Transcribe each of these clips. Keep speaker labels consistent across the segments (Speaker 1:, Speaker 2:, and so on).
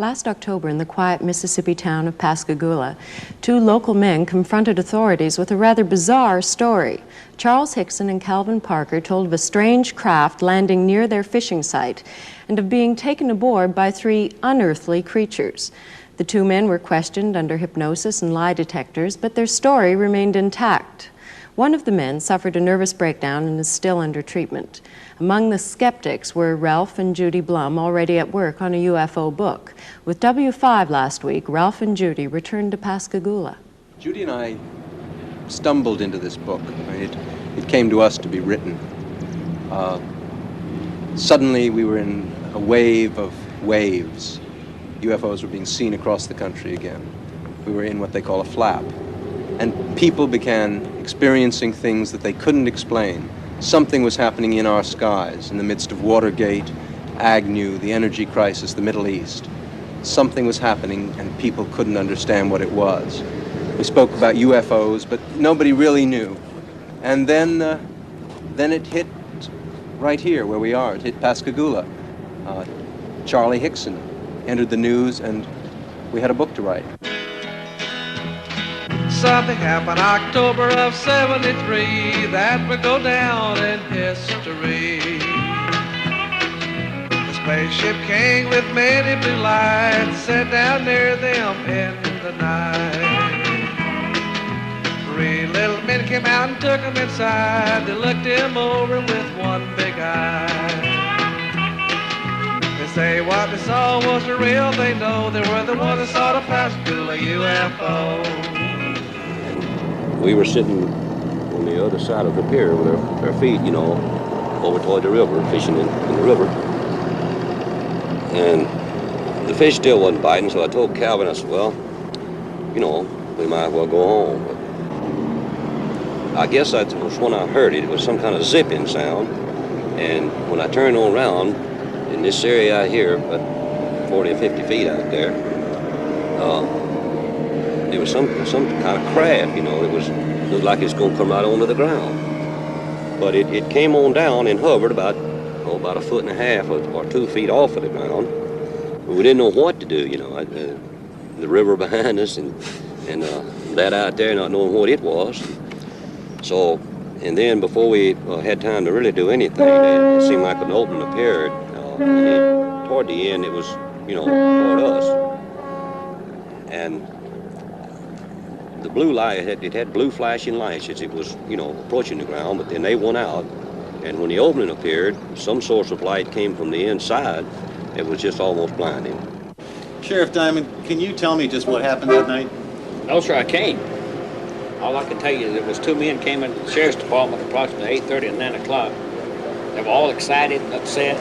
Speaker 1: Last October, in the quiet Mississippi town of Pasacagoula, two local men confronted authorities with a rather bizarre story. Charles Hickson and Calvin Parker told of a strange craft landing near their fishing site and of being taken aboard by three unearthly creatures. The two men were questioned under hypnosis and lie detectors, but their story remained intact. One of the men suffered a nervous breakdown and is still under treatment. Among the skeptics were Ralph and Judy Blum, already at work on a UFO book. With W5 last week, Ralph and Judy returned to Pasacagoula.
Speaker 2: Judy and I stumbled into this book. It came to us to be written. Suddenly we were in a wave of waves. UFOs were being seen across the country again. We were in what they call a flap. And people began experiencing things that they couldn't explain. Something was happening in our skies in the midst of Watergate, Agnew, the energy crisis, the Middle East. Something was happening and people couldn't understand what it was. We spoke about UFOs, but nobody really knew. And then it hit right here where we are. It hit Pasacagoula. Charlie Hickson entered the news and we had a book to write.
Speaker 3: Something happened October of '73 that would go down in history. The spaceship came with many blue lights set down near them in the night. Three little men came out and took them inside. They looked him over with one big eye. They say what they saw was the real thing. No, they were the ones that saw the Pasacagoula UFO.
Speaker 4: We were sitting on the other side of the pier with our feet, over toward the river, fishing in the river. And the fish still wasn't biting, so I told Calvin, I said, well, we might as well go home. But I guess that was when I heard it. It was some kind of zipping sound. And when I turned around, in this area out here, about 40 or 50 feet out there, there was some kind of craft, it looked like it's going to come right onto the ground. But it came on down and hovered about a foot and a half or 2 feet off of the ground. But we didn't know what to do, the river behind us and that out there not knowing what it was. So, and then before we had time to really do anything, it seemed like an opening appeared. And toward the end, it was, toward us. And the blue light, it had blue flashing lights as it was, approaching the ground, but then they went out, and when the opening appeared, some source of light came from the inside. It was just almost blinding.
Speaker 5: Sheriff Diamond, can you tell me just what happened that night?
Speaker 6: No, sir, I can't. All I can tell you is there was two men came into the sheriff's department approximately 8:30 and 9 o'clock. They were all excited and upset,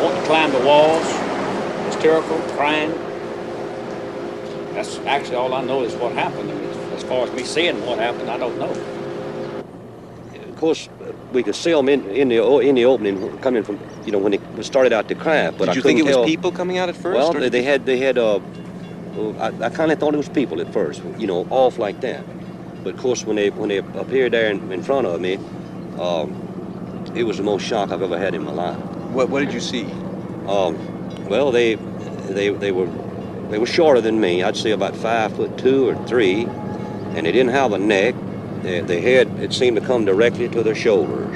Speaker 6: wanting to climb the walls, hysterical, crying. That's actually all I know is what happened. I mean, as far as me seeing what happened, I don't know.
Speaker 4: Of course, we could see them in the opening coming from, when it started out to craft. But
Speaker 2: Did you think it was people coming out at first?
Speaker 4: Well, they had. I kind of thought it was people at first, off like that. But of course, when they appeared there in front of me, it was the most shock I've ever had in my life.
Speaker 2: What did you see?
Speaker 4: Well, they were shorter than me. I'd say about 5'2" or 3", and they didn't have a neck. Their head, it seemed to come directly to their shoulders,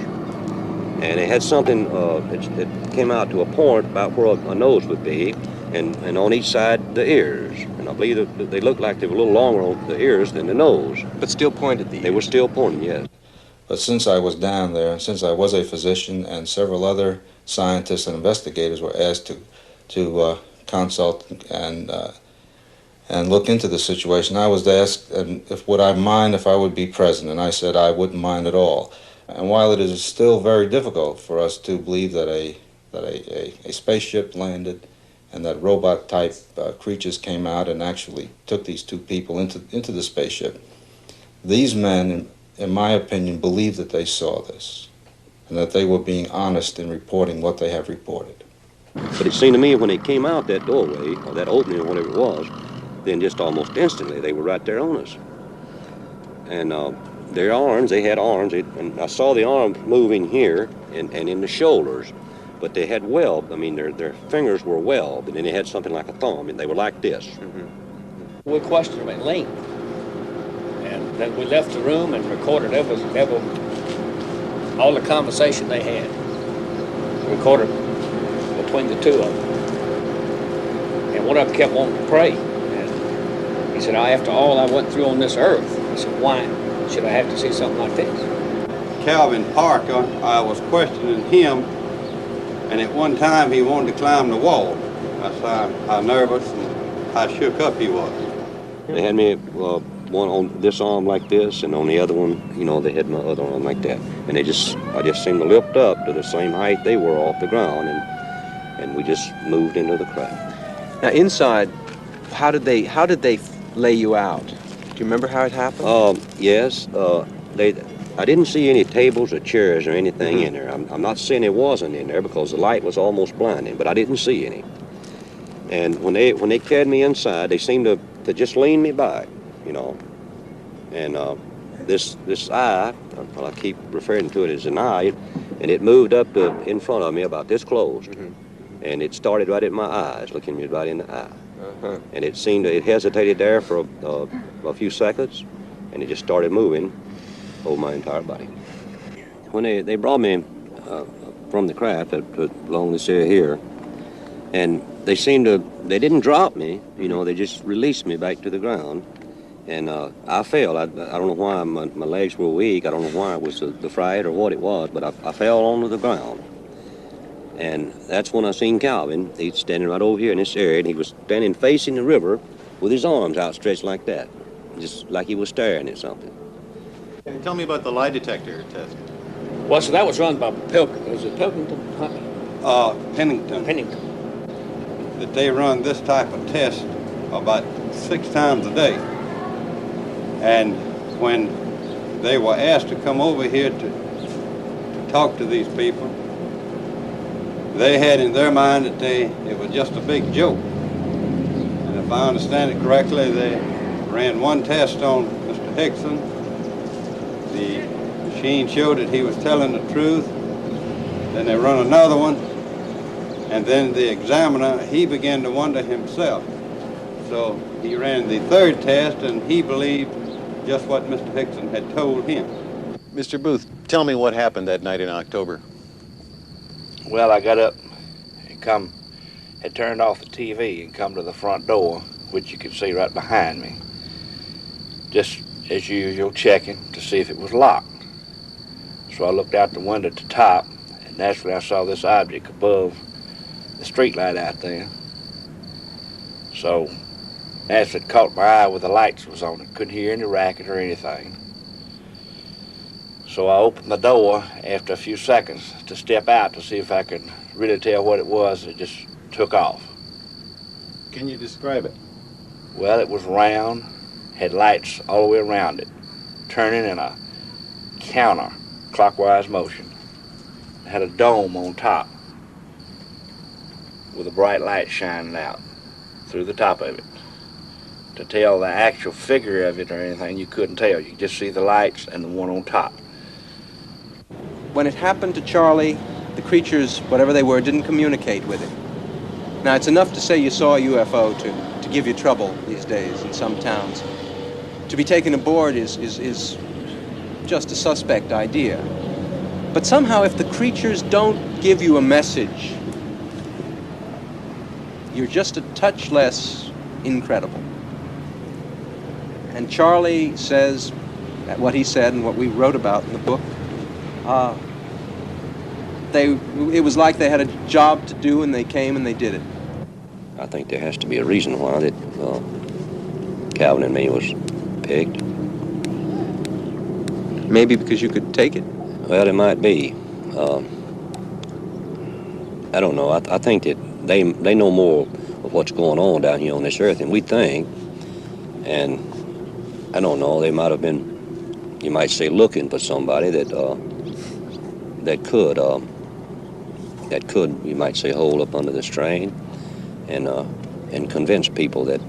Speaker 4: and they had something that came out to a point about where a nose would be, and on each side the ears. And I believe that they looked like they were a little longer on the ears than the nose.
Speaker 2: But still pointed the ears.
Speaker 4: They were still pointing, yes.
Speaker 7: But since I was down there, and since I was a physician, and several other scientists and investigators were asked to consult and look into the situation, I was asked would I mind if I would be present, and I said I wouldn't mind at all. And while it is still very difficult for us to believe that a spaceship landed and that robot-type creatures came out and actually took these two people into the spaceship, these men, in my opinion, believed that they saw this and that they were being honest in reporting what they have reported.
Speaker 4: But it seemed to me when they came out that doorway, or that opening, or whatever it was, then just almost instantly they were right there on us. And their arms, they had arms, and I saw the arms moving here and in the shoulders. but they had webbed. I mean, their fingers were webbed, and then they had something like a thumb, and they were like this.
Speaker 6: We questioned them at length, and then we left the room and recorded all the conversation they had, recorded between the two of them. And one of them kept wanting to pray. And he said, after all I went through on this earth, he said, why should I have to see something like this?
Speaker 8: Calvin Parker, I was questioning him, and at one time he wanted to climb the wall. That's how nervous and how shook up he was.
Speaker 4: They had me one on this arm like this, and on the other one, you know, they had my other arm like that. And I just seemed to lift up to the same height they were off the ground, and we just moved into the craft.
Speaker 2: Now inside, how did they lay you out? Do you remember how it happened?
Speaker 4: Yes. I didn't see any tables or chairs or anything in there. I'm not saying there wasn't in there because the light was almost blinding, but I didn't see any. And when they carried me inside, they seemed to just lean me back, you know. And this eye, I keep referring to it as an eye, and it moved up to in front of me about this close. And it started right at my eyes, looking me right in the eye. And it hesitated there for a few seconds, and it just started moving over my entire body. When they brought me from the craft along this area here, and they didn't drop me, you know, they just released me back to the ground. And I fell. I don't know why my legs were weak. I don't know why it was the fright or what it was, but I fell onto the ground. And that's when I seen Calvin. He's standing right over here in this area, and he was standing facing the river with his arms outstretched like that, just like he was staring at something.
Speaker 5: Tell me about the lie detector test.
Speaker 6: Well, so that was run by Pilkington. Was it Pilkington?
Speaker 8: Pennington.
Speaker 6: Pennington.
Speaker 8: That they run this type of test about 6 times a day. And when they were asked to come over here to talk to these people, they had in their mind that it was just a big joke. And if I understand it correctly, they ran one test on Mr. Hickson. The machine showed that he was telling the truth. Then they run another one. And then the examiner, he began to wonder himself. So he ran the third test, and he believed just what Mr. Hickson had told him.
Speaker 5: Mr. Booth, tell me what happened that night in October.
Speaker 9: Well, I got up and had turned off the TV and come to the front door, which you can see right behind me. Just as usual, checking to see if it was locked. So I looked out the window at the top, and naturally I saw this object above the street light out there. So naturally it caught my eye with the lights was on. I couldn't hear any racket or anything. So I opened the door after a few seconds to step out to see if I could really tell what it was. It just took off.
Speaker 5: Can you describe it?
Speaker 9: Well, it was round, had lights all the way around it, turning in a counter-clockwise motion. It had a dome on top with a bright light shining out through the top of it. To tell the actual figure of it or anything, you couldn't tell. You could just see the lights and the one on top.
Speaker 2: When it happened to Charlie, the creatures, whatever they were, didn't communicate with him. Now, it's enough to say you saw a UFO to give you trouble these days in some towns. To be taken aboard is just a suspect idea. But somehow, if the creatures don't give you a message, you're just a touch less incredible. And Charlie says what he said and what we wrote about in the book. It was like they had a job to do, and they came and they did it.
Speaker 4: I think there has to be a reason why that Calvin and me was picked.
Speaker 2: Maybe because you could take it?
Speaker 4: Well, it might be. I don't know. I think that they know more of what's going on down here on this earth than we think. And I don't know, they might have been, you might say, looking for somebody that could, you might say, hold up under the strain and convince people that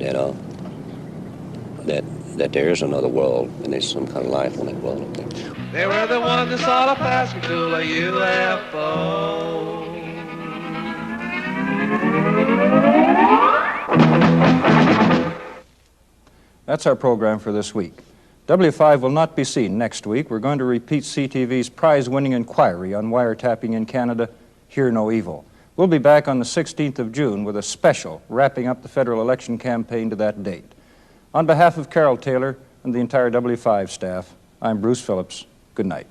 Speaker 4: there is another world and there's some kind of life on that world up there.
Speaker 3: They were the ones that saw the Pasacagoula UFO.
Speaker 10: That's our program for this week. W5 will not be seen next week. We're going to repeat CTV's prize-winning inquiry on wiretapping in Canada, Hear No Evil. We'll be back on the 16th of June with a special wrapping up the federal election campaign to that date. On behalf of Carol Taylor and the entire W5 staff, I'm Bruce Phillips. Good night.